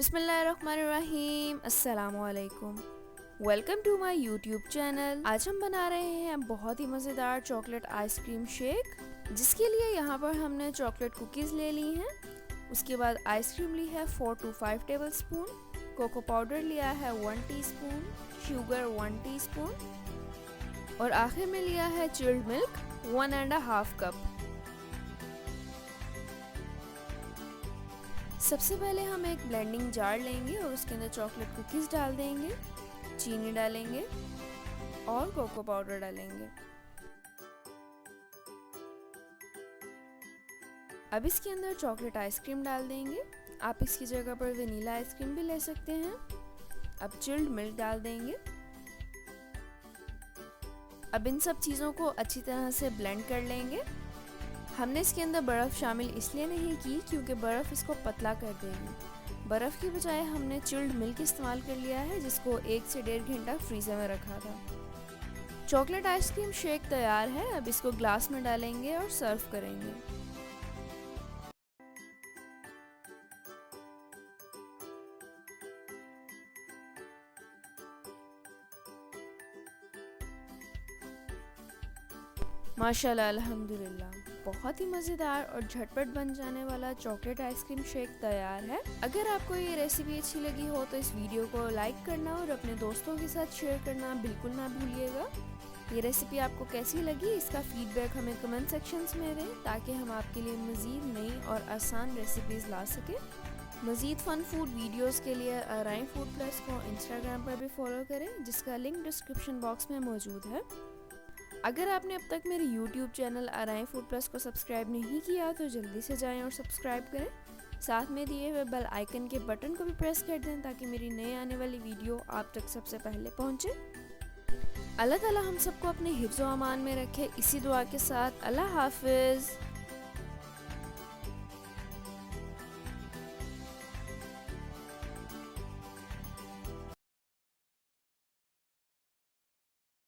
बिस्मिल्लाहिर्रहमानिर्रहीम, अस्सलामुअलैकुम। Welcome to my YouTube channel. आज हम बना रहे हैं बहुत ही मज़ेदार चॉकलेट आइसक्रीम शेक, जिसके लिए यहाँ पर हमने चॉकलेट कुकीज़ ले ली हैं। उसके बाद आइसक्रीम ली है 4 to 5 tablespoon, cocoa powder लिया है 1 टीस्पून, शुगर 1 टीस्पून और आखिर में लिया है चिल्ड मिल्क 1.5 कप। सबसे पहले हम एक ब्लेंडिंग जार लेंगे और उसके अंदर चॉकलेट कुकीज़ डाल देंगे, चीनी डालेंगे और कोको पाउडर डालेंगे। अब इसके अंदर चॉकलेट आइसक्रीम डाल देंगे। आप इसकी जगह पर वनीला आइसक्रीम भी ले सकते हैं। अब चिल्ड मिल्क डाल देंगे। अब इन सब चीज़ों को अच्छी तरह से ब्लेंड कर लेंगे। हमने इसके अंदर बर्फ़ शामिल इसलिए नहीं की क्योंकि बर्फ़ इसको पतला कर देगी। बर्फ़ की बजाय हमने चिल्ड मिल्क इस्तेमाल कर लिया है, जिसको 1 से 1.5 घंटा फ्रीज़र में रखा था। चॉकलेट आइसक्रीम शेक तैयार है। अब इसको ग्लास में डालेंगे और सर्व करेंगे। माशाल्लाह, अल्हम्दुलिल्लाह, बहुत ही मज़ेदार और झटपट बन जाने वाला चॉकलेट आइसक्रीम शेक तैयार है। अगर आपको ये रेसिपी अच्छी लगी हो तो इस वीडियो को लाइक करना और अपने दोस्तों के साथ शेयर करना बिल्कुल ना भूलिएगा। ये रेसिपी आपको कैसी लगी, इसका फीडबैक हमें कमेंट सेक्शंस में दें, ताकि हम आपके लिए मज़ीद नई और आसान रेसिपीज़ ला सकें। मज़ीद फ़न फूड वीडियोस के लिए अराइन फूड प्लस को इंस्टाग्राम पर भी फॉलो करें, जिसका लिंक डिस्क्रिप्शन बॉक्स में मौजूद है। अगर आपने अब तक मेरे YouTube channel Arain food plus को सब्सक्राइब नहीं किया तो जल्दी से जाएं और सब्सक्राइब करें। साथ में दिए हुए बेल आइकन के बटन को भी प्रेस कर दें, ताकि मेरी नई आने वाली वीडियो आप तक सबसे पहले पहुंचे। अल्लाह ताला हम सबको अपने हिफ्ज़ व अमान में रखे, इसी दुआ के साथ अल्लाह हाफिज़।